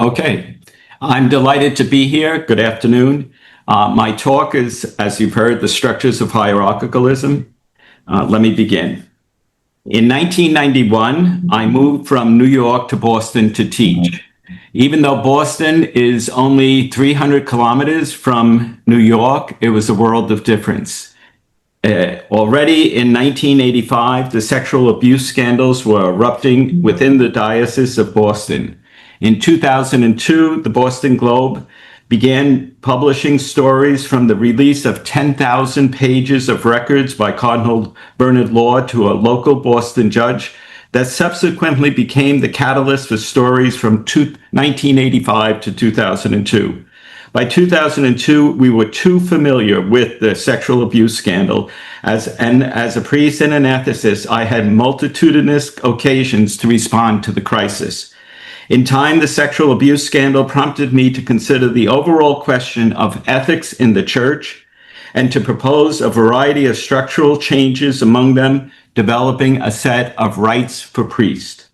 Okay, I'm delighted to be here. Good afternoon. My talk is, as you've heard, the Structures of Hierarchicalism. Let me begin. In 1991, I moved from New York to Boston to teach. Even though Boston is only 300 kilometers from New York, it was a world of difference. Already in 1985, the sexual abuse scandals were erupting within the Diocese of Boston. In 2002, the Boston Globe began publishing stories from the release of 10,000 pages of records by Cardinal Bernard Law to a local Boston judge that subsequently became the catalyst for stories from 1985 to 2002. By 2002, we were too familiar with the sexual abuse scandal. As a priest and an ethicist, I had multitudinous occasions to respond to the crisis. In time, the sexual abuse scandal prompted me to consider the overall question of ethics in the church and to propose a variety of structural changes, among them developing a set of rights for priests.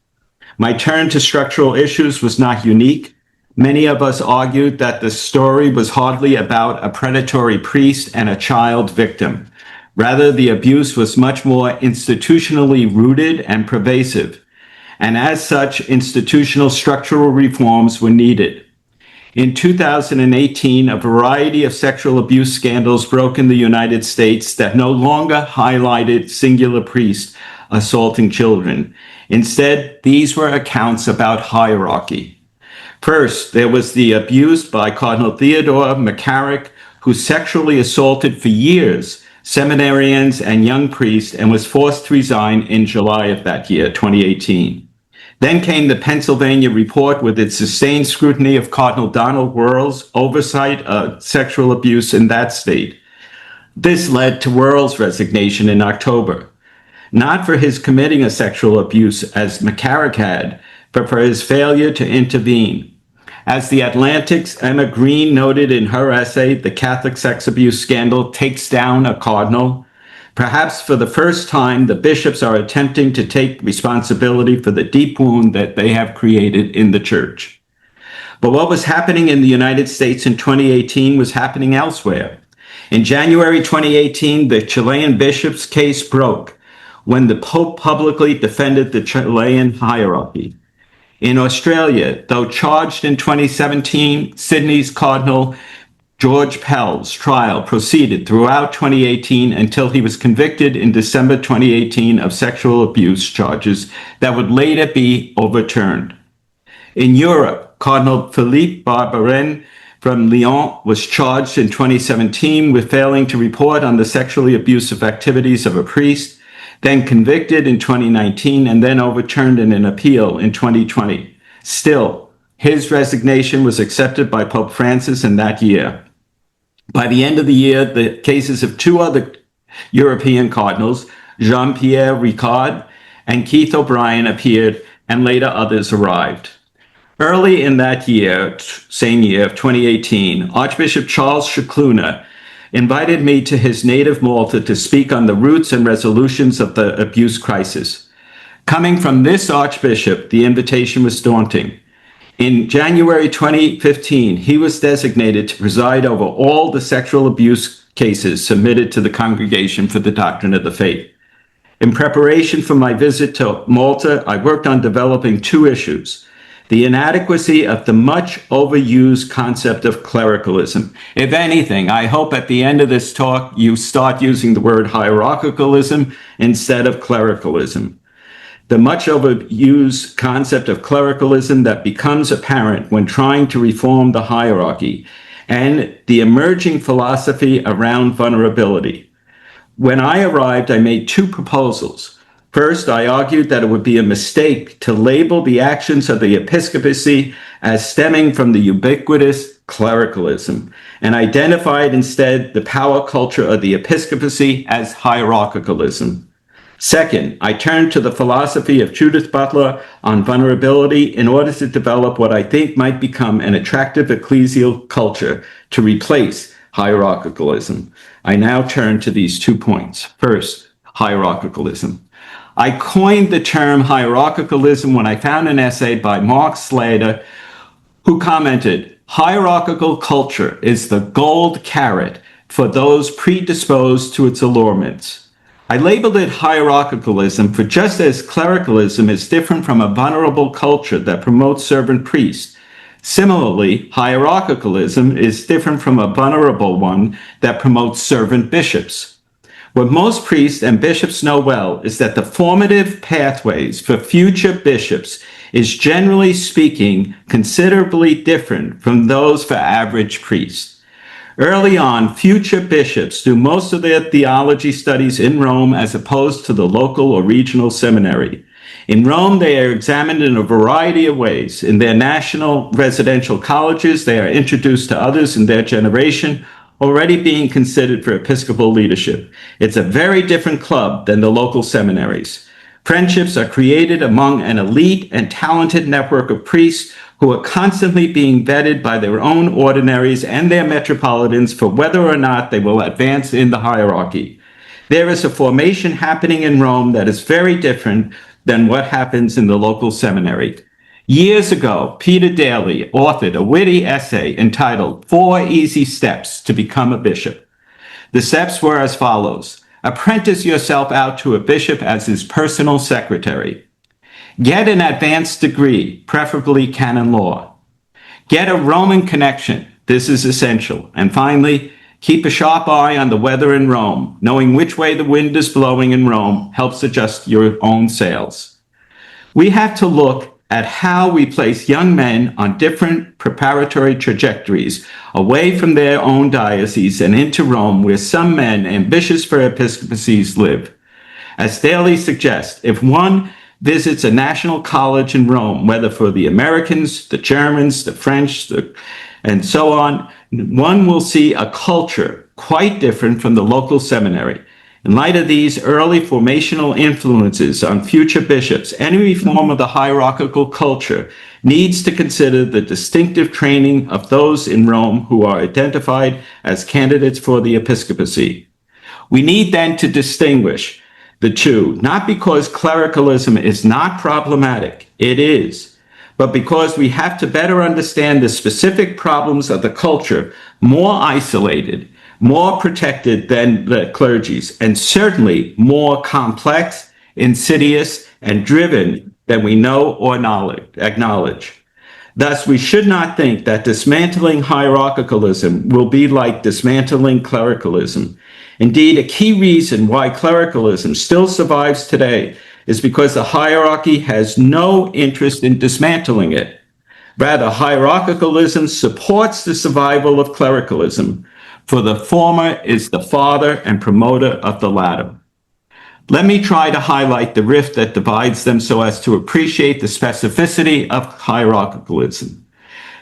My turn to structural issues was not unique. Many of us argued that the story was hardly about a predatory priest and a child victim. Rather, the abuse was much more institutionally rooted and pervasive. And as such, institutional structural reforms were needed. In 2018, a variety of sexual abuse scandals broke in the United States that no longer highlighted singular priests assaulting children. Instead, these were accounts about hierarchy. First, there was the abuse by Cardinal Theodore McCarrick, who sexually assaulted for years seminarians and young priests and was forced to resign in July of that year, 2018. Then came the Pennsylvania report with its sustained scrutiny of Cardinal Donald Wuerl's oversight of sexual abuse in that state. This led to Wuerl's resignation in October, not for his committing a sexual abuse as McCarrick had, but for his failure to intervene. As The Atlantic's Emma Green noted in her essay, The Catholic Sex Abuse Scandal Takes Down a Cardinal, perhaps for the first time, the bishops are attempting to take responsibility for the deep wound that they have created in the church. But what was happening in the United States in 2018 was happening elsewhere. In January 2018, the Chilean bishop's case broke when the Pope publicly defended the Chilean hierarchy. In Australia, though charged in 2017, Sydney's Cardinal George Pell's trial proceeded throughout 2018 until he was convicted in December 2018 of sexual abuse charges that would later be overturned. In Europe, Cardinal Philippe Barbarin from Lyon was charged in 2017 with failing to report on the sexually abusive activities of a priest, then convicted in 2019 and then overturned in an appeal in 2020. Still, his resignation was accepted by Pope Francis in that year. By the end of the year, the cases of two other European cardinals, Jean-Pierre Ricard and Keith O'Brien, appeared, and later others arrived. Early in that year, same year of 2018, Archbishop Charles Scicluna invited me to his native Malta to speak on the roots and resolutions of the abuse crisis. Coming from this archbishop, the invitation was daunting. In January 2015, he was designated to preside over all the sexual abuse cases submitted to the Congregation for the Doctrine of the Faith. In preparation for my visit to Malta, I worked on developing two issues: the inadequacy of the much overused concept of clericalism. If anything, I hope at the end of this talk, you start using the word hierarchicalism instead of clericalism. The much overused concept of clericalism that becomes apparent when trying to reform the hierarchy, and the emerging philosophy around vulnerability. When I arrived, I made two proposals. First, I argued that it would be a mistake to label the actions of the episcopacy as stemming from the ubiquitous clericalism, and identified instead the power culture of the episcopacy as hierarchicalism. Second, I turned to the philosophy of Judith Butler on vulnerability in order to develop what I think might become an attractive ecclesial culture to replace hierarchicalism. I now turn to these 2 points. First, hierarchicalism. I coined the term hierarchicalism when I found an essay by Mark Slater who commented, "Hierarchical culture is the gold carrot for those predisposed to its allurements." I labeled it hierarchicalism for just as clericalism is different from a vulnerable culture that promotes servant priests, similarly, hierarchicalism is different from a vulnerable one that promotes servant bishops. What most priests and bishops know well is that the formative pathways for future bishops is, generally speaking, considerably different from those for average priests. Early on, future bishops do most of their theology studies in Rome as opposed to the local or regional seminary. In Rome, they are examined in a variety of ways. In their national residential colleges, they are introduced to others in their generation, already being considered for episcopal leadership. It's a very different club than the local seminaries. Friendships are created among an elite and talented network of priests who are constantly being vetted by their own ordinaries and their metropolitans for whether or not they will advance in the hierarchy. There is a formation happening in Rome that is very different than what happens in the local seminary. Years ago, Peter Daly authored a witty essay entitled 4 Easy Steps to Become a Bishop. The steps were as follows. Apprentice yourself out to a bishop as his personal secretary. Get an advanced degree, preferably canon law. Get a Roman connection. This is essential. And finally, keep a sharp eye on the weather in Rome. Knowing which way the wind is blowing in Rome helps adjust your own sails. We have to look at how we place young men on different preparatory trajectories away from their own diocese and into Rome, where some men ambitious for episcopacies live. As Daly suggests, if one visits a national college in Rome, whether for the Americans, the Germans, the French, and so on, one will see a culture quite different from the local seminary. In light of these early formational influences on future bishops, any reform of the hierarchical culture needs to consider the distinctive training of those in Rome who are identified as candidates for the episcopacy. We need then to distinguish the two, not because clericalism is not problematic, it is, but because we have to better understand the specific problems of the culture more isolated, more protected than the clergy's, and certainly more complex, insidious, and driven than we know or acknowledge. Thus, we should not think that dismantling hierarchicalism will be like dismantling clericalism. Indeed, a key reason why clericalism still survives today is because the hierarchy has no interest in dismantling it. Rather, hierarchicalism supports the survival of clericalism, for the former is the father and promoter of the latter. Let me try to highlight the rift that divides them so as to appreciate the specificity of hierarchicalism.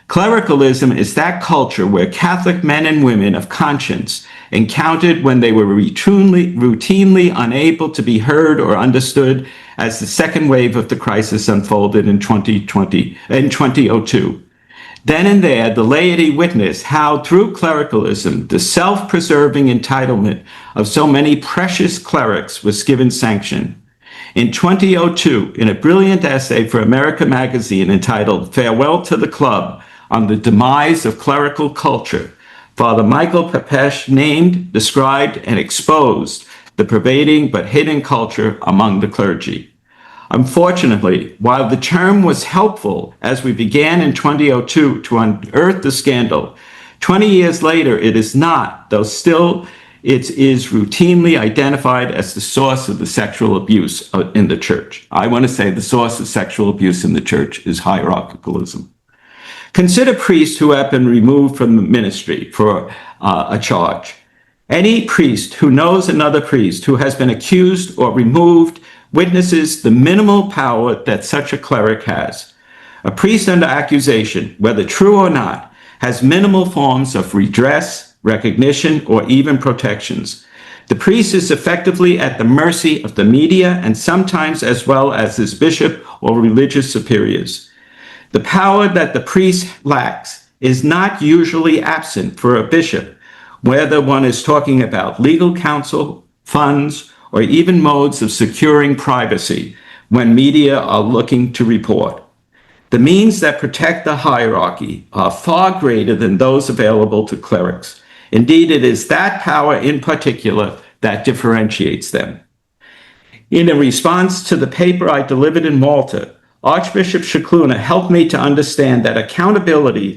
Clericalism is that culture where Catholic men and women of conscience encountered when they were routinely unable to be heard or understood as the second wave of the crisis unfolded in 2002. Then and there, the laity witnessed how, through clericalism, the self-preserving entitlement of so many precious clerics was given sanction. In 2002, in a brilliant essay for America magazine entitled Farewell to the Club on the Demise of Clerical Culture, Father Michael Pepesh named, described, and exposed the pervading but hidden culture among the clergy. Unfortunately, while the term was helpful as we began in 2002 to unearth the scandal, 20 years later it is not, though still it is routinely identified as the source of the sexual abuse in the church. I want to say the source of sexual abuse in the church is hierarchicalism. Consider priests who have been removed from the ministry for a charge. Any priest who knows another priest who has been accused or removed witnesses the minimal power that such a cleric has. A priest under accusation, whether true or not, has minimal forms of redress, recognition, or even protections. The priest is effectively at the mercy of the media and sometimes as well as his bishop or religious superiors. The power that the priest lacks is not usually absent for a bishop, whether one is talking about legal counsel, funds, or even modes of securing privacy when media are looking to report. The means that protect the hierarchy are far greater than those available to clerics. Indeed, it is that power in particular that differentiates them. In a response to the paper I delivered in Malta, Archbishop Scicluna helped me to understand that accountability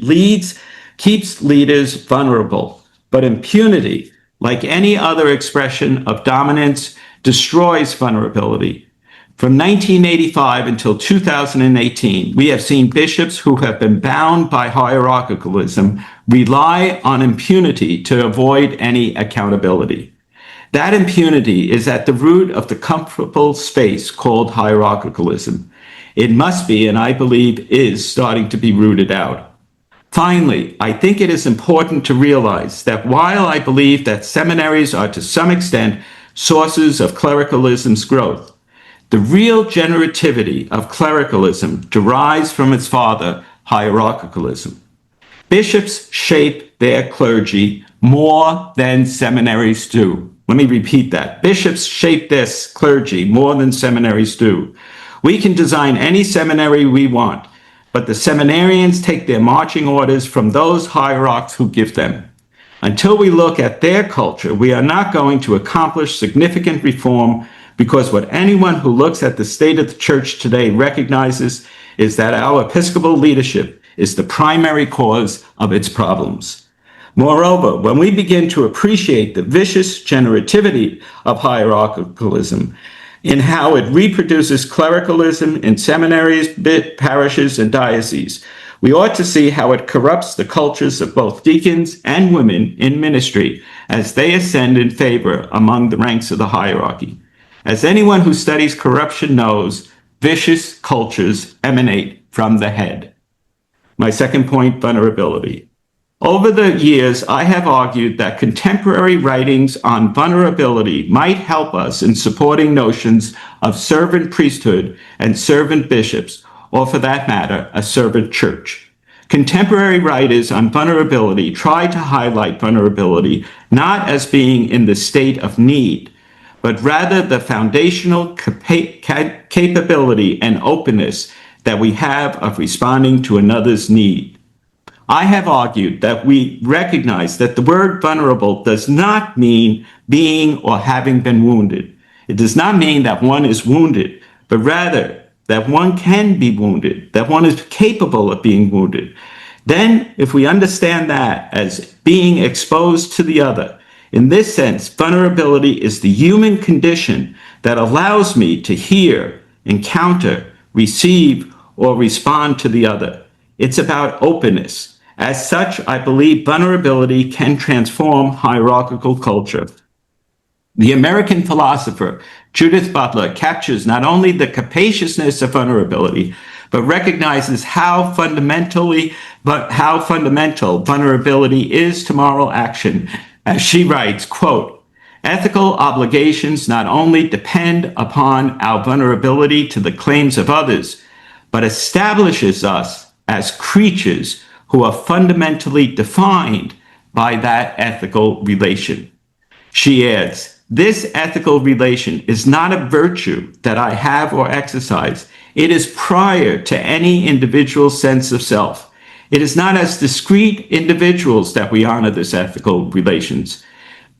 keeps leaders vulnerable, but impunity, like any other expression of dominance, destroys vulnerability. From 1985 until 2018, we have seen bishops who have been bound by hierarchicalism rely on impunity to avoid any accountability. That impunity is at the root of the comfortable space called hierarchicalism. It must be, and I believe is, starting to be rooted out. Finally, I think it is important to realize that while I believe that seminaries are to some extent sources of clericalism's growth, the real generativity of clericalism derives from its father, hierarchicalism. Bishops shape their clergy more than seminaries do. Let me repeat that. Bishops shape their clergy more than seminaries do. We can design any seminary we want, but the seminarians take their marching orders from those hierarchs who give them. Until we look at their culture, we are not going to accomplish significant reform, because what anyone who looks at the state of the church today recognizes is that our episcopal leadership is the primary cause of its problems. Moreover, when we begin to appreciate the vicious generativity of hierarchicalism in how it reproduces clericalism in seminaries, parishes, and dioceses, we ought to see how it corrupts the cultures of both deacons and women in ministry as they ascend in favor among the ranks of the hierarchy. As anyone who studies corruption knows, vicious cultures emanate from the head. My second point, vulnerability. Over the years, I have argued that contemporary writings on vulnerability might help us in supporting notions of servant priesthood and servant bishops, or for that matter, a servant church. Contemporary writers on vulnerability try to highlight vulnerability not as being in the state of need, but rather the foundational capability and openness that we have of responding to another's need. I have argued that we recognize that the word vulnerable does not mean being or having been wounded. It does not mean that one is wounded, but rather that one can be wounded, that one is capable of being wounded. Then, if we understand that as being exposed to the other, in this sense, vulnerability is the human condition that allows me to hear, encounter, receive, or respond to the other. It's about openness. As such, I believe vulnerability can transform hierarchical culture. The American philosopher Judith Butler captures not only the capaciousness of vulnerability, but recognizes how fundamental vulnerability is to moral action. As she writes, quote, "Ethical obligations not only depend upon our vulnerability to the claims of others, but establishes us as creatures who are fundamentally defined by that ethical relation." She adds, "This ethical relation is not a virtue that I have or exercise. It is prior to any individual sense of self. It is not as discrete individuals that we honor this ethical relations.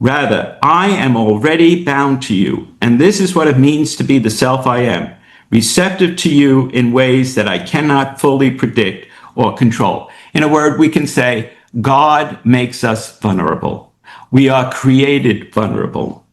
Rather, I am already bound to you, and this is what it means to be the self I am, receptive to you in ways that I cannot fully predict or control." In a word, we can say, God makes us vulnerable. We are created vulnerable.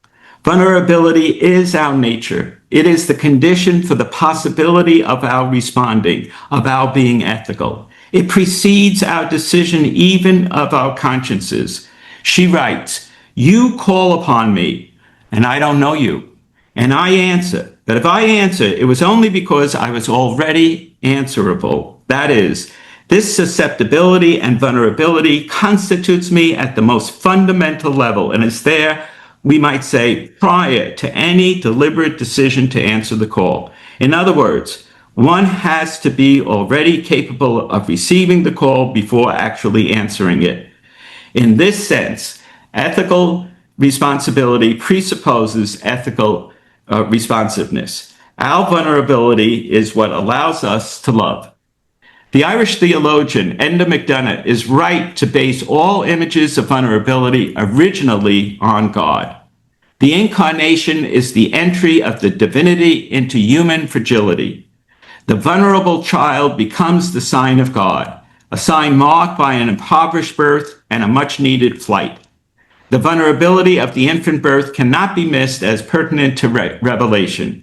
Vulnerability is our nature. It is the condition for the possibility of our responding, of our being ethical. It precedes our decision even of our consciences. She writes, "You call upon me, and I don't know you, and I answer. But if I answer, it was only because I was already answerable." That is, this susceptibility and vulnerability constitutes me at the most fundamental level and is there, we might say, prior to any deliberate decision to answer the call. In other words, one has to be already capable of receiving the call before actually answering it. In this sense, ethical responsibility presupposes ethical responsiveness. Our vulnerability is what allows us to love. The Irish theologian Enda McDonough is right to base all images of vulnerability originally on God. The incarnation is the entry of the divinity into human fragility. The vulnerable child becomes the sign of God, a sign marked by an impoverished birth and a much-needed flight. The vulnerability of the infant birth cannot be missed as pertinent to Revelation.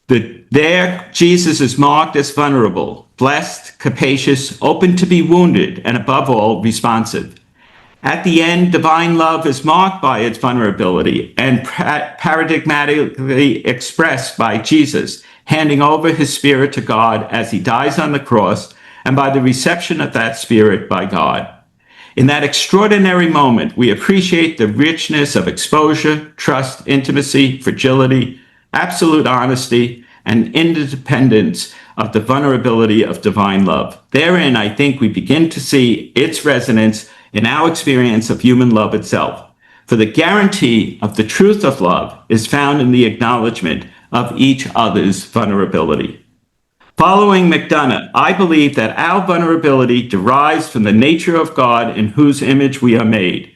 There, Jesus is marked as vulnerable, blessed, capacious, open to be wounded, and above all, responsive. At the end, divine love is marked by its vulnerability and paradigmatically expressed by Jesus, handing over his spirit to God as he dies on the cross, and by the reception of that spirit by God. In that extraordinary moment, we appreciate the richness of exposure, trust, intimacy, fragility, absolute honesty, and independence of the vulnerability of divine love. Therein, I think we begin to see its resonance in our experience of human love itself. For the guarantee of the truth of love is found in the acknowledgement of each other's vulnerability. Following McDonough, I believe that our vulnerability derives from the nature of God in whose image we are made.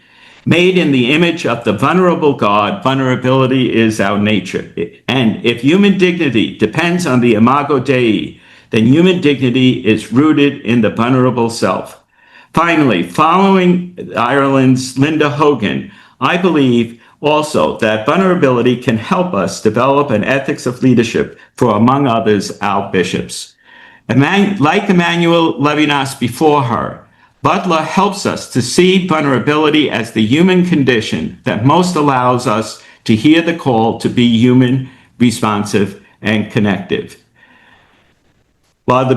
Made in the image of the vulnerable God, vulnerability is our nature. And if human dignity depends on the imago Dei, then human dignity is rooted in the vulnerable self. Finally, following Ireland's Linda Hogan, I believe also that vulnerability can help us develop an ethics of leadership for, among others, our bishops. Like Emmanuel Levinas before her, Butler helps us to see vulnerability as the human condition that most allows us to hear the call to be human, responsive, and connective. While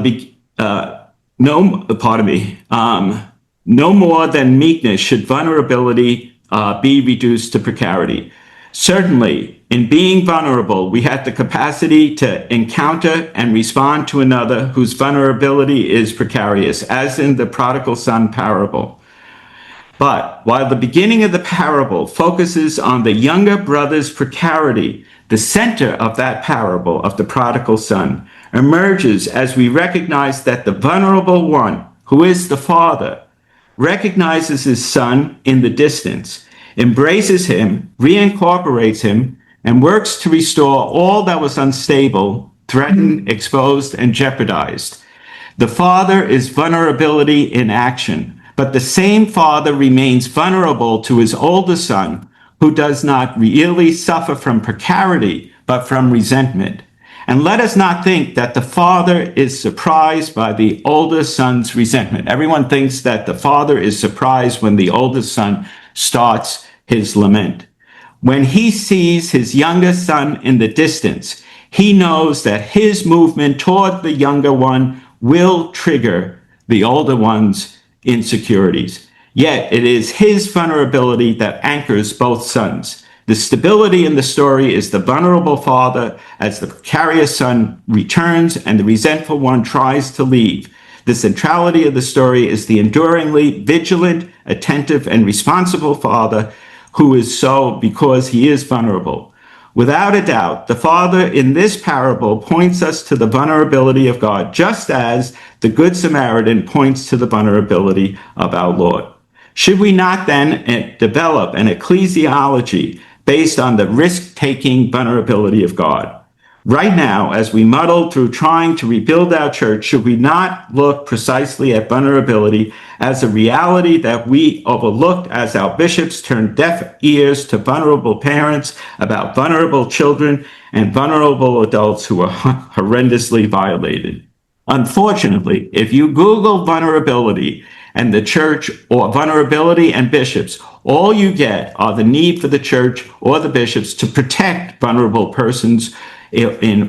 no more than meekness should vulnerability be reduced to precarity. Certainly, in being vulnerable, we have the capacity to encounter and respond to another whose vulnerability is precarious, as in the prodigal son parable. But while the beginning of the parable focuses on the younger brother's precarity, the center of that parable of the prodigal son emerges as we recognize that the vulnerable one, who is the father, recognizes his son in the distance, embraces him, reincorporates him, and works to restore all that was unstable, threatened, exposed, and jeopardized. The father is vulnerability in action, but the same father remains vulnerable to his older son, who does not really suffer from precarity, but from resentment. And let us not think that the father is surprised by the older son's resentment. Everyone thinks that the father is surprised when the older son starts his lament. When he sees his younger son in the distance, he knows that his movement toward the younger one will trigger the older one's insecurities. Yet it is his vulnerability that anchors both sons. The stability in the story is the vulnerable father as the precarious son returns and the resentful one tries to leave. The centrality of the story is the enduringly vigilant, attentive, and responsible father who is so because he is vulnerable. Without a doubt, the father in this parable points us to the vulnerability of God, just as the Good Samaritan points to the vulnerability of our Lord. Should we not then develop an ecclesiology based on the risk-taking vulnerability of God? Right now, as we muddle through trying to rebuild our church, should we not look precisely at vulnerability as a reality that we overlooked as our bishops turned deaf ears to vulnerable parents about vulnerable children and vulnerable adults who are horrendously violated? Unfortunately, if you Google vulnerability and the church or vulnerability and bishops, all you get are the need for the church or the bishops to protect vulnerable persons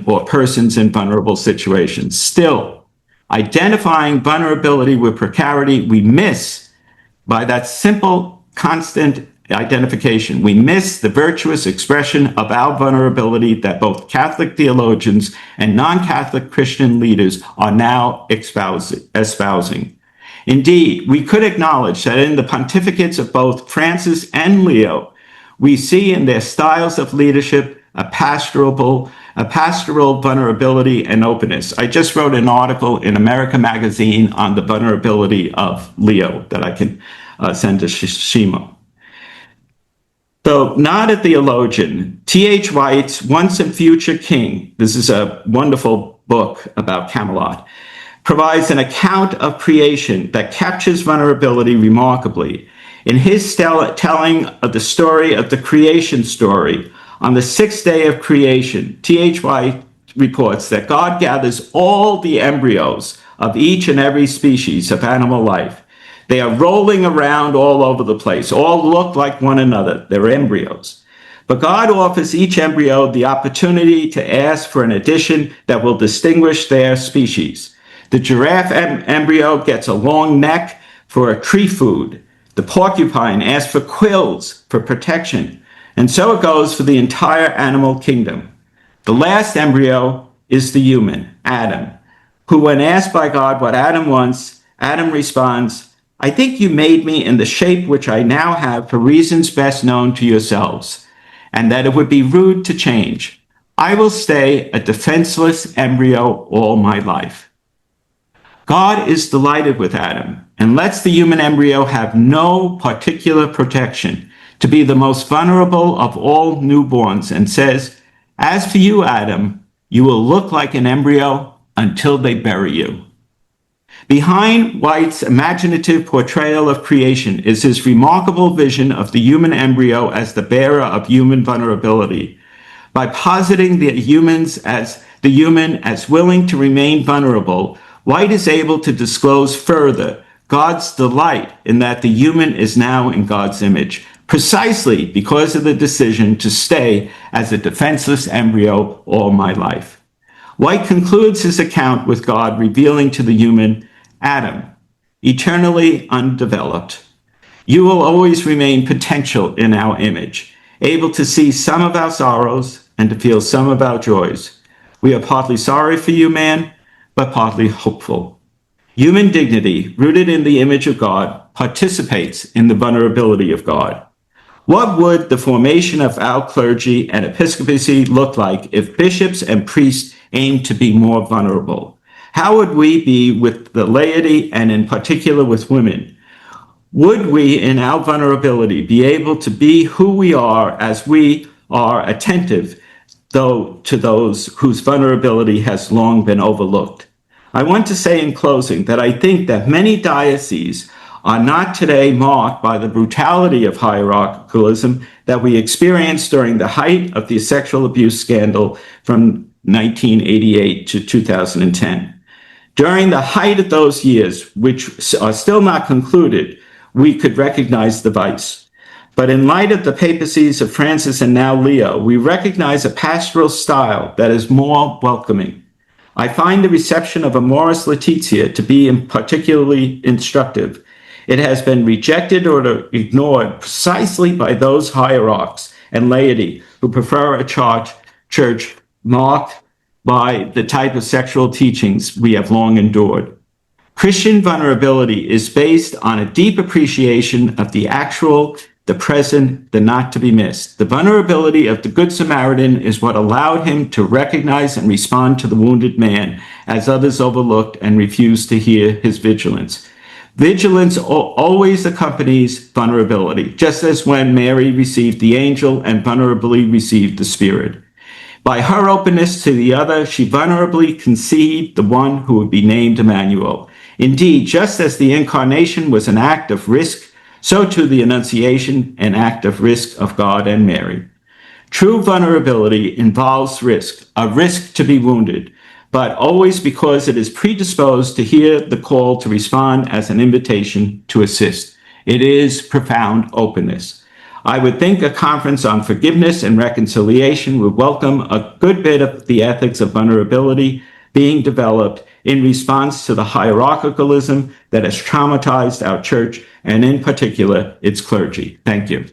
or persons in vulnerable situations. Still, identifying vulnerability with precarity, we miss, by that simple, constant identification, we miss the virtuous expression of our vulnerability that both Catholic theologians and non-Catholic Christian leaders are now espousing. Indeed, we could acknowledge that in the pontificates of both Francis and Leo, we see in their styles of leadership a pastoral a pastoral vulnerability and openness. I just wrote an article in America Magazine on the vulnerability of Leo that I can send to Shimo. So, not a theologian, T.H. White's Once and Future King, this is a wonderful book about Camelot, provides an account of creation that captures vulnerability remarkably. In his telling of the story of the creation story, on the sixth day of creation, T.H. White reports that God gathers all the embryos of each and every species of animal life. They are rolling around all over the place, all look like one another. They're embryos. But God offers each embryo the opportunity to ask for an addition that will distinguish their species. The giraffe embryo gets a long neck for a tree food. The porcupine asks for quills for protection. And so it goes for the entire animal kingdom. The last embryo is the human, Adam, who, when asked by God what Adam wants, Adam responds, "I think you made me in the shape which I now have for reasons best known to yourselves, and that it would be rude to change. I will stay a defenseless embryo all my life." God is delighted with Adam and lets the human embryo have no particular protection, to be the most vulnerable of all newborns, and says, "As for you, Adam, you will look like an embryo until they bury you." Behind White's imaginative portrayal of creation is his remarkable vision of the human embryo as the bearer of human vulnerability. By positing the human as willing to remain vulnerable, White is able to disclose further God's delight in that the human is now in God's image, precisely because of the decision to stay as a defenseless embryo all my life. White concludes his account with God revealing to the human, "Adam, eternally undeveloped, you will always remain potential in our image, able to see some of our sorrows and to feel some of our joys. We are partly sorry for you, man, but partly hopeful." Human dignity, rooted in the image of God, participates in the vulnerability of God. What would the formation of our clergy and episcopacy look like if bishops and priests aimed to be more vulnerable? How would we be with the laity, and in particular with women? Would we, in our vulnerability, be able to be who we are as we are attentive, though, to those whose vulnerability has long been overlooked? I want to say in closing that I think that many dioceses are not today marked by the brutality of hierarchicalism that we experienced during the height of the sexual abuse scandal from 1988 to 2010. During the height of those years, which are still not concluded, we could recognize the vice. But in light of the papacies of Francis and now Leo, we recognize a pastoral style that is more welcoming. I find the reception of Amoris Laetitia to be particularly instructive. It has been rejected or ignored precisely by those hierarchs and laity who prefer a church marked by the type of sexual teachings we have long endured. Christian vulnerability is based on a deep appreciation of the actual, the present, the not to be missed. The vulnerability of the Good Samaritan is what allowed him to recognize and respond to the wounded man as others overlooked and refused to hear his vigilance. Vigilance always accompanies vulnerability, just as when Mary received the angel and vulnerably received the Spirit. By her openness to the other, she vulnerably conceived the one who would be named Emmanuel. Indeed, just as the incarnation was an act of risk, so too the Annunciation, an act of risk of God and Mary. True vulnerability involves risk, a risk to be wounded, but always because it is predisposed to hear the call to respond as an invitation to assist. It is profound openness. I would think a conference on forgiveness and reconciliation would welcome a good bit of the ethics of vulnerability being developed in response to the hierarchicalism that has traumatized our church and in particular its clergy. Thank you.